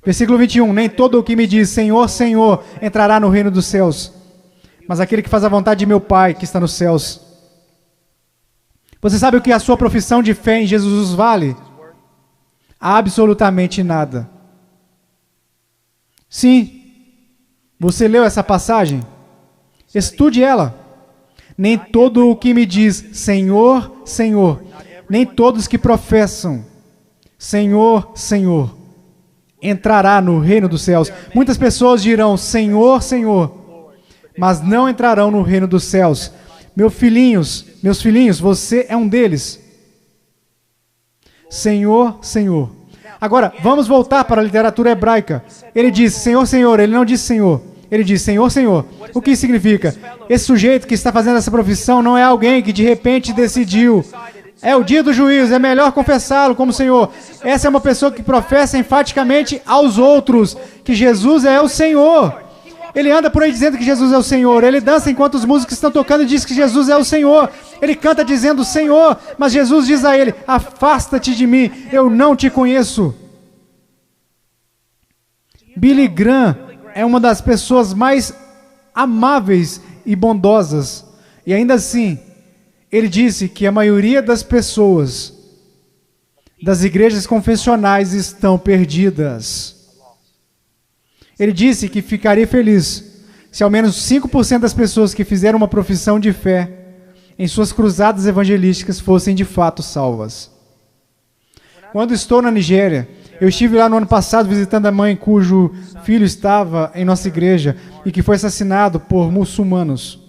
Versículo 21. Nem todo o que me diz Senhor, Senhor entrará no reino dos céus, mas aquele que faz a vontade de meu Pai que está nos céus. Você sabe o que a sua profissão de fé em Jesus vale? Absolutamente nada. Sim, você leu essa passagem? Estude ela. Nem todo o que me diz Senhor, Senhor, nem todos que professam Senhor, Senhor, entrará no reino dos céus. Muitas pessoas dirão Senhor, Senhor, mas não entrarão no reino dos céus. Meus filhinhos, você é um deles. Senhor, Senhor. Agora, vamos voltar para a literatura hebraica. Ele diz Senhor, Senhor, ele não diz Senhor. Ele diz Senhor, Senhor. O que significa? Esse sujeito que está fazendo essa profissão não é alguém que de repente decidiu. É o dia do juízo, é melhor confessá-lo como Senhor. Essa é uma pessoa que professa enfaticamente aos outros que Jesus é o Senhor. Ele anda por aí dizendo que Jesus é o Senhor. Ele dança enquanto os músicos estão tocando e diz que Jesus é o Senhor. Ele canta dizendo Senhor, mas Jesus diz a ele, afasta-te de mim, eu não te conheço. Billy Graham é uma das pessoas mais amáveis e bondosas. E ainda assim, ele disse que a maioria das pessoas das igrejas confessionais estão perdidas. Ele disse que ficaria feliz se ao menos 5% das pessoas que fizeram uma profissão de fé em suas cruzadas evangelísticas fossem de fato salvas. Quando estou na Nigéria, eu estive lá no ano passado visitando a mãe cujo filho estava em nossa igreja e que foi assassinado por muçulmanos.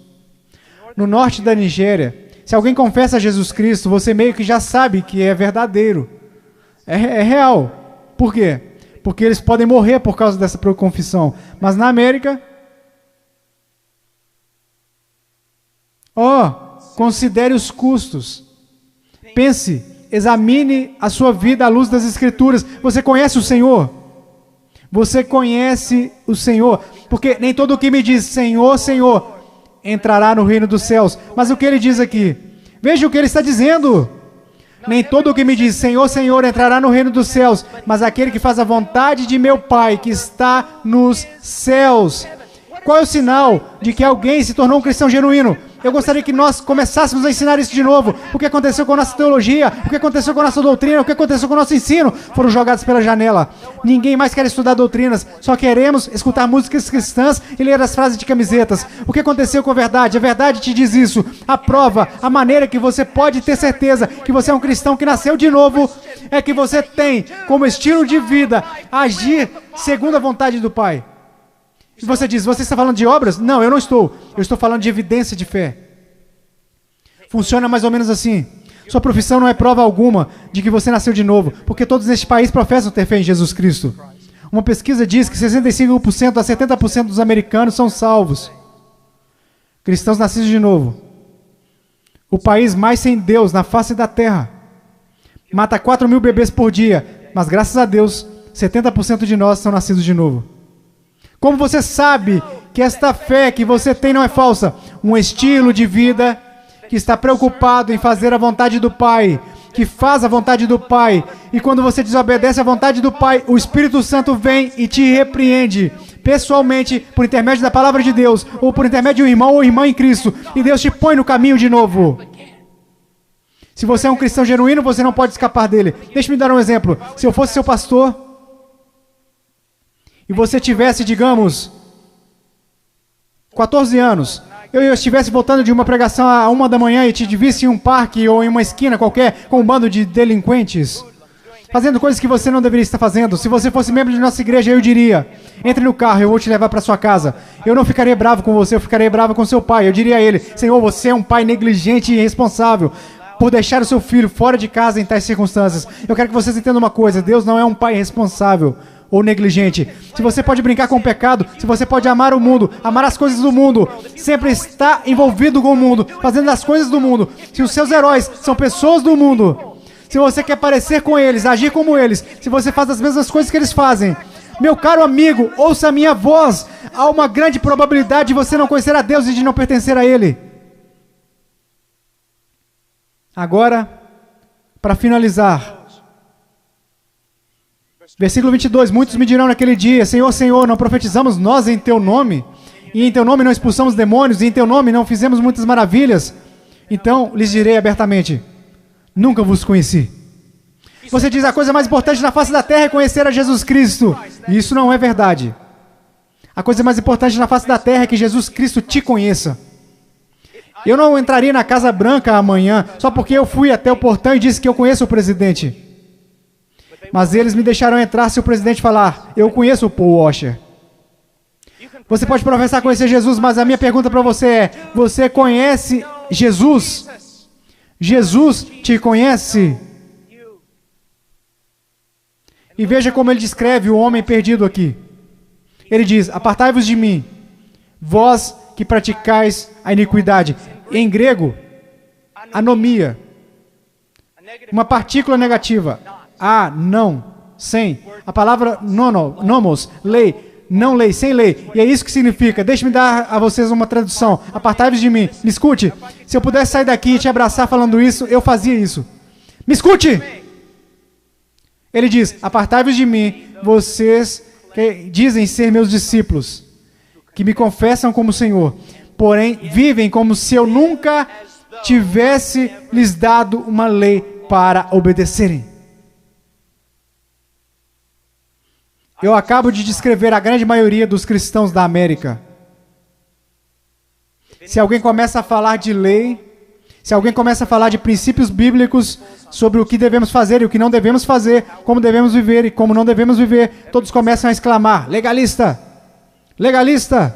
No norte da Nigéria, se alguém confessa a Jesus Cristo, você meio que já sabe que é verdadeiro. É real. Por quê? Porque eles podem morrer por causa dessa confissão. Mas na América, considere os custos. Pense, examine a sua vida à luz das Escrituras. Você conhece o Senhor? Você conhece o Senhor? Porque nem todo o que me diz Senhor, Senhor, entrará no reino dos céus. Mas o que ele diz aqui? Veja o que ele está dizendo. Nem todo o que me diz Senhor, Senhor entrará no reino dos céus, mas aquele que faz a vontade de meu Pai que está nos céus. Qual é o sinal de que alguém se tornou um cristão genuíno? Eu gostaria que nós começássemos a ensinar isso de novo. O que aconteceu com a nossa teologia, o que aconteceu com a nossa doutrina, o que aconteceu com o nosso ensino, foram jogados pela janela. Ninguém mais quer estudar doutrinas, só queremos escutar músicas cristãs e ler as frases de camisetas. O que aconteceu com a verdade? A verdade te diz isso. A prova, a maneira que você pode ter certeza que você é um cristão que nasceu de novo, é que você tem como estilo de vida agir segundo a vontade do Pai. E você diz, você está falando de obras? Não, eu não estou. Eu estou falando de evidência de fé. Funciona mais ou menos assim. Sua profissão não é prova alguma de que você nasceu de novo, porque todos neste país professam ter fé em Jesus Cristo. Uma pesquisa diz que 65% a 70% dos americanos são salvos. Cristãos nascidos de novo. O país mais sem Deus na face da terra. Mata 4 mil bebês por dia, mas graças a Deus, 70% de nós são nascidos de novo. Como você sabe que esta fé que você tem não é falsa? Um estilo de vida que está preocupado em fazer a vontade do Pai, que faz a vontade do Pai. E quando você desobedece à vontade do Pai, o Espírito Santo vem e te repreende pessoalmente, por intermédio da palavra de Deus, ou por intermédio de um irmão ou irmã em Cristo, e Deus te põe no caminho de novo. Se você é um cristão genuíno, você não pode escapar dele. Deixa-me dar um exemplo. Se eu fosse seu pastor e você tivesse, digamos, 14 anos, eu estivesse voltando de uma pregação à 1 da manhã e te visse em um parque ou em uma esquina qualquer com um bando de delinquentes, fazendo coisas que você não deveria estar fazendo. Se você fosse membro de nossa igreja, eu diria, entre no carro, eu vou te levar para sua casa. Eu não ficaria bravo com você, eu ficaria bravo com seu pai. Eu diria a ele, Senhor, você é um pai negligente e irresponsável por deixar o seu filho fora de casa em tais circunstâncias. Eu quero que vocês entendam uma coisa, Deus não é um pai irresponsável ou negligente. Se você pode brincar com o pecado, se você pode amar o mundo, amar as coisas do mundo, sempre está envolvido com o mundo, fazendo as coisas do mundo. Se os seus heróis são pessoas do mundo, se você quer parecer com eles, agir como eles, se você faz as mesmas coisas que eles fazem, meu caro amigo, ouça a minha voz, há uma grande probabilidade de você não conhecer a Deus e de não pertencer a Ele. Agora, para finalizar, Versículo 22, muitos me dirão naquele dia, Senhor, Senhor, não profetizamos nós em Teu nome? E em Teu nome não expulsamos demônios? E em Teu nome não fizemos muitas maravilhas? Então lhes direi abertamente, nunca vos conheci. Você diz, a coisa mais importante na face da terra é conhecer a Jesus Cristo. E isso não é verdade. A coisa mais importante na face da terra é que Jesus Cristo te conheça. Eu não entraria na Casa Branca amanhã só porque eu fui até o portão e disse que eu conheço o presidente. Mas eles me deixarão entrar se o presidente falar, eu conheço o Paul Washer. Você pode professar conhecer Jesus, mas a minha pergunta para você é, você conhece Jesus? Jesus te conhece? E veja como ele descreve o homem perdido aqui. Ele diz, apartai-vos de mim, vós que praticais a iniquidade. Em grego, anomia. Uma partícula negativa. Não, sem. A palavra nomos, lei, não lei, sem lei. E é isso que significa. Deixe-me dar a vocês uma tradução. Apartai-vos de mim. Me escute. Se eu pudesse sair daqui e te abraçar falando isso, eu fazia isso. Me escute! Ele diz, apartai-vos de mim, vocês que dizem ser meus discípulos, que me confessam como Senhor, porém vivem como se eu nunca tivesse lhes dado uma lei para obedecerem. Eu acabo de descrever a grande maioria dos cristãos da América. Se alguém começa a falar de lei, se alguém começa a falar de princípios bíblicos sobre o que devemos fazer e o que não devemos fazer, como devemos viver e como não devemos viver, todos começam a exclamar, legalista, legalista.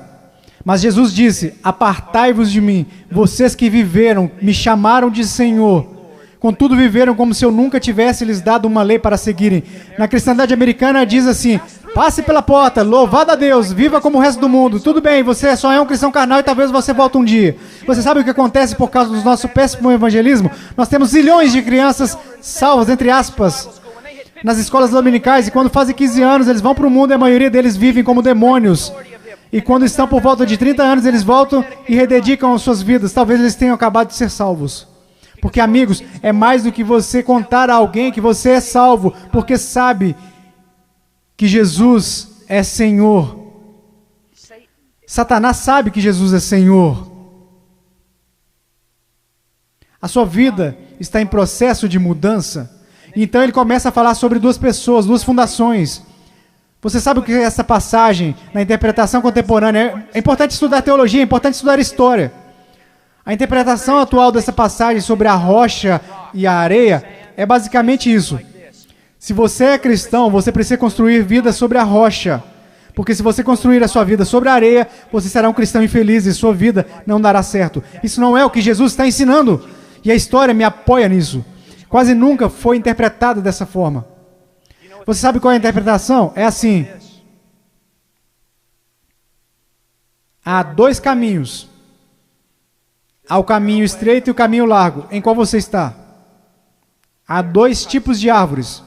Mas Jesus disse, apartai-vos de mim, vocês que viveram, me chamaram de Senhor, contudo viveram como se eu nunca tivesse lhes dado uma lei para seguirem. Na cristandade americana diz assim, passe pela porta, louvado a Deus, viva como o resto do mundo. Tudo bem, você só é um cristão carnal e talvez você volte um dia. Você sabe o que acontece por causa do nosso péssimo evangelismo? Nós temos zilhões de crianças salvas, entre aspas, nas escolas dominicais, e quando fazem 15 anos eles vão para o mundo e a maioria deles vivem como demônios. E quando estão por volta de 30 anos eles voltam e rededicam as suas vidas. Talvez eles tenham acabado de ser salvos. Porque, amigos, é mais do que você contar a alguém que você é salvo, porque sabe que Jesus é Senhor. Satanás sabe que Jesus é Senhor. A sua vida está em processo de mudança. Então ele começa a falar sobre duas pessoas, duas fundações. Você sabe o que é essa passagem na interpretação contemporânea? É importante estudar teologia, é importante estudar história. A interpretação atual dessa passagem sobre a rocha e a areia é basicamente isso. Se você é cristão, você precisa construir vida sobre a rocha. Porque se você construir a sua vida sobre a areia, você será um cristão infeliz e sua vida não dará certo. Isso não é o que Jesus está ensinando. E a história me apoia nisso. Quase nunca foi interpretada dessa forma. Você sabe qual é a interpretação? É assim. Há dois caminhos. Há o caminho estreito e o caminho largo. Em qual você está? Há dois tipos de árvores.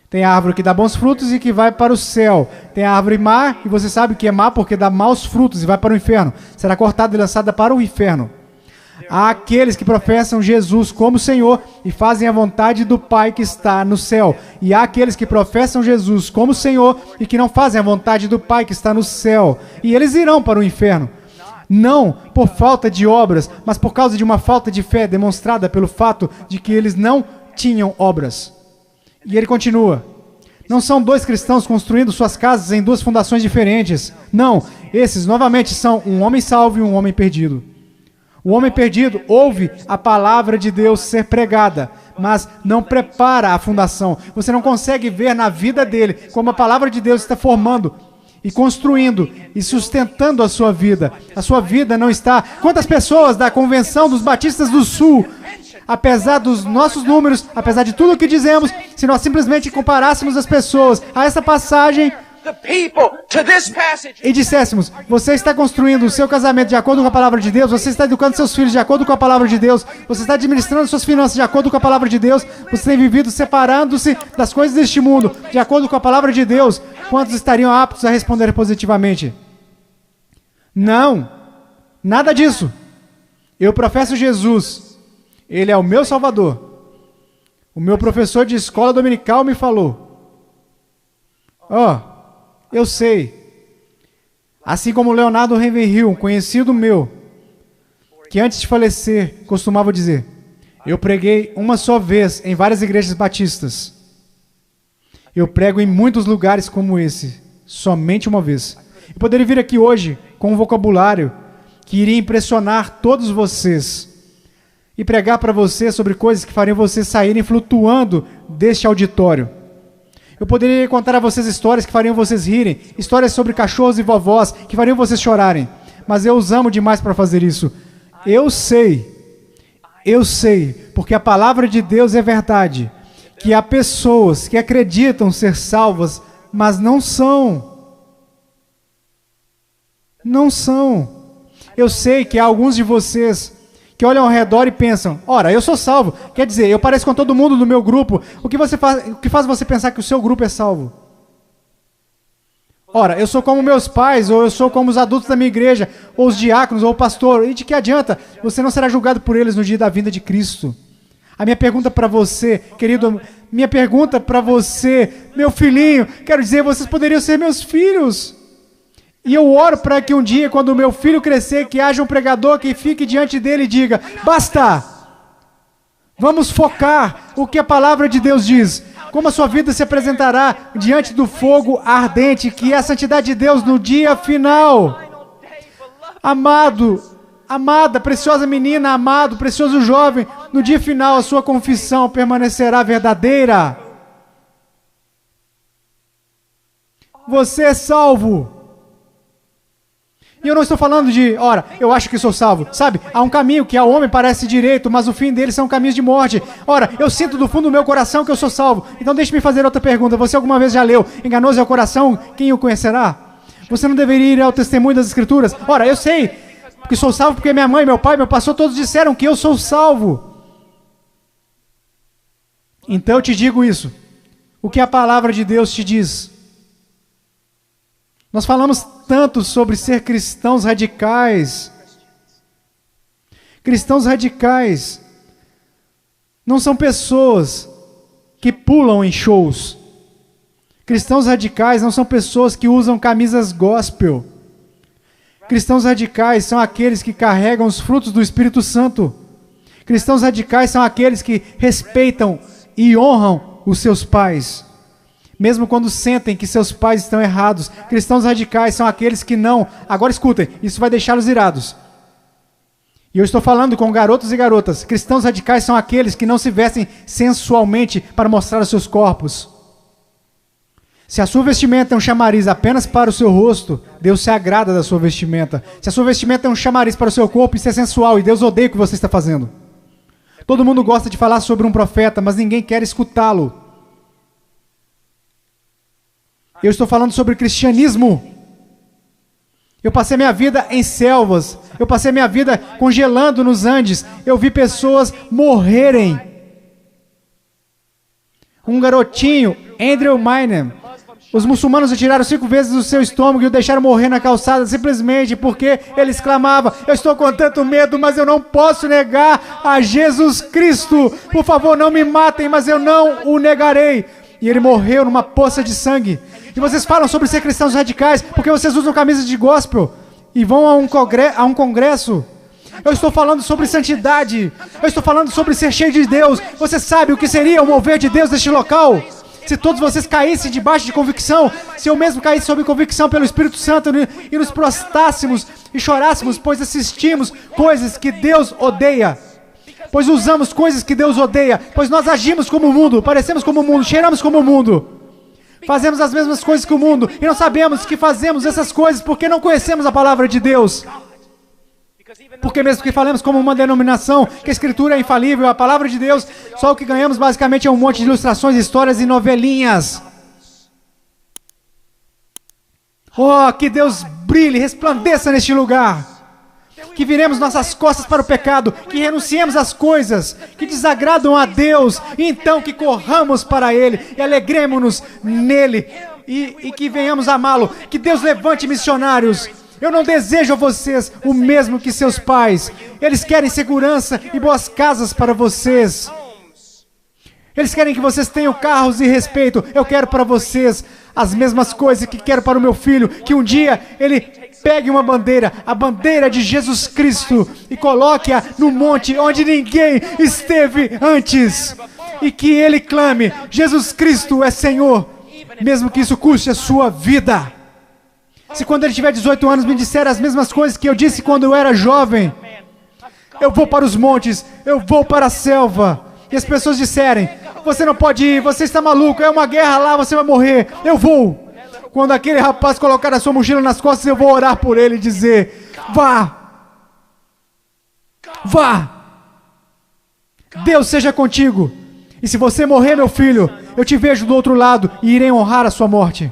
Tem a árvore que dá bons frutos e que vai para o céu. Tem a árvore má, e você sabe que é má porque dá maus frutos e vai para o inferno. Será cortada e lançada para o inferno. Há aqueles que professam Jesus como Senhor e fazem a vontade do Pai que está no céu. E há aqueles que professam Jesus como Senhor e que não fazem a vontade do Pai que está no céu. E eles irão para o inferno. Não por falta de obras, mas por causa de uma falta de fé demonstrada pelo fato de que eles não tinham obras. E ele continua. Não são dois cristãos construindo suas casas em duas fundações diferentes. Não, esses novamente são um homem salvo e um homem perdido. O homem perdido ouve a palavra de Deus ser pregada, mas não prepara a fundação. Você não consegue ver na vida dele como a palavra de Deus está formando e construindo e sustentando a sua vida. A sua vida não está... Quantas pessoas da Convenção dos Batistas do Sul, apesar dos nossos números, apesar de tudo o que dizemos, se nós simplesmente comparássemos as pessoas a essa passagem e disséssemos, você está construindo o seu casamento de acordo com a palavra de Deus, você está educando seus filhos de acordo com a palavra de Deus, você está administrando suas finanças de acordo com a palavra de Deus, você tem vivido separando-se das coisas deste mundo de acordo com a palavra de Deus, quantos estariam aptos a responder positivamente? Não, nada disso. Eu professo Jesus, Ele é o meu Salvador. O meu professor de escola dominical me falou. Eu sei. Assim como Leonardo Ravenhill, um conhecido meu, que antes de falecer costumava dizer: eu preguei uma só vez em várias igrejas batistas. Eu prego em muitos lugares como esse, somente uma vez. Eu poderia vir aqui hoje com um vocabulário que iria impressionar todos vocês e pregar para vocês sobre coisas que fariam vocês saírem flutuando deste auditório. Eu poderia contar a vocês histórias que fariam vocês rirem, histórias sobre cachorros e vovós que fariam vocês chorarem, mas eu os amo demais para fazer isso. Eu sei, porque a palavra de Deus é verdade, que há pessoas que acreditam ser salvas, mas não são. Não são. Eu sei que há alguns de vocês que olham ao redor e pensam: ora, eu sou salvo. Quer dizer, eu pareço com todo mundo do meu grupo. O que faz você pensar que o seu grupo é salvo? Ora, eu sou como meus pais, ou eu sou como os adultos da minha igreja, ou os diáconos, ou o pastor. E de que adianta? Você não será julgado por eles no dia da vinda de Cristo. A minha pergunta para você, querido, minha pergunta para você, meu filhinho, quero dizer, vocês poderiam ser meus filhos. E eu oro para que um dia, quando o meu filho crescer, que haja um pregador que fique diante dele e diga: basta! Vamos focar o que a palavra de Deus diz. Como a sua vida se apresentará diante do fogo ardente, que é a santidade de Deus no dia final. Amado, amada, preciosa menina, amado, precioso jovem, no dia final a sua confissão permanecerá verdadeira. Você é salvo. E eu não estou falando de, ora, eu acho que sou salvo. Sabe, há um caminho que ao homem parece direito, mas o fim dele são caminhos de morte. Ora, eu sinto do fundo do meu coração que eu sou salvo. Então deixe-me fazer outra pergunta. Você alguma vez já leu: enganoso é o coração, quem o conhecerá? Você não deveria ir ao testemunho das Escrituras? Ora, eu sei que sou salvo porque minha mãe, meu pai, meu pastor, todos disseram que eu sou salvo. Então eu te digo isso. O que a palavra de Deus te diz? Nós falamos tanto sobre ser cristãos radicais. Cristãos radicais não são pessoas que pulam em shows. Cristãos radicais não são pessoas que usam camisas gospel. Cristãos radicais são aqueles que carregam os frutos do Espírito Santo. Cristãos radicais são aqueles que respeitam e honram os seus pais, mesmo quando sentem que seus pais estão errados. Cristãos radicais são aqueles que não... Agora escutem, isso vai deixá-los irados. E eu estou falando com garotos e garotas. Cristãos radicais são aqueles que não se vestem sensualmente para mostrar os seus corpos. Se a sua vestimenta é um chamariz apenas para o seu rosto, Deus se agrada da sua vestimenta. Se a sua vestimenta é um chamariz para o seu corpo, isso é sensual e Deus odeia o que você está fazendo. Todo mundo gosta de falar sobre um profeta, mas ninguém quer escutá-lo. Eu estou falando sobre cristianismo. Eu passei minha vida em selvas. Eu passei minha vida congelando nos Andes. Eu vi pessoas morrerem. Um garotinho, Andrew Miner. Os muçulmanos retiraram 5 vezes o seu estômago e o deixaram morrer na calçada simplesmente porque ele exclamava: eu estou com tanto medo, mas eu não posso negar a Jesus Cristo. Por favor, não me matem, mas eu não o negarei. E ele morreu numa poça de sangue. E vocês falam sobre ser cristãos radicais porque vocês usam camisas de gospel e vão a um congresso. Eu estou falando sobre santidade. Eu estou falando sobre ser cheio de Deus. Você sabe o que seria o mover de Deus neste local? Se todos vocês caíssem debaixo de convicção, se eu mesmo caísse sob convicção pelo Espírito Santo e nos prostássemos e chorássemos, pois assistimos coisas que Deus odeia. Pois usamos coisas que Deus odeia. Pois nós agimos como o mundo, parecemos como o mundo, cheiramos como o mundo. Fazemos as mesmas coisas que o mundo e não sabemos que fazemos essas coisas porque não conhecemos a palavra de Deus. Porque mesmo que falemos como uma denominação, que a Escritura é infalível, a palavra de Deus, só o que ganhamos basicamente é um monte de ilustrações, histórias e novelinhas. Oh, que Deus brilhe, resplandeça neste lugar. Que viremos nossas costas para o pecado, que renunciemos às coisas que desagradam a Deus, e então que corramos para Ele e alegremos-nos nele e que venhamos amá-lo. Que Deus levante missionários. Eu não desejo a vocês o mesmo que seus pais. Eles querem segurança e boas casas para vocês. Eles querem que vocês tenham carros e respeito. Eu quero para vocês as mesmas coisas que quero para o meu filho, que um dia ele pegue uma bandeira, a bandeira de Jesus Cristo, e coloque-a no monte onde ninguém esteve antes, e que ele clame: Jesus Cristo é Senhor, mesmo que isso custe a sua vida. Se quando ele tiver 18 anos me disser as mesmas coisas que eu disse quando eu era jovem, eu vou para os montes, eu vou para a selva, e as pessoas disserem: você não pode ir, você está maluco, é uma guerra lá, você vai morrer. Eu vou. Quando aquele rapaz colocar a sua mochila nas costas, eu vou orar por ele e dizer: vá. Vá. Deus seja contigo. E se você morrer, meu filho, eu te vejo do outro lado e irei honrar a sua morte.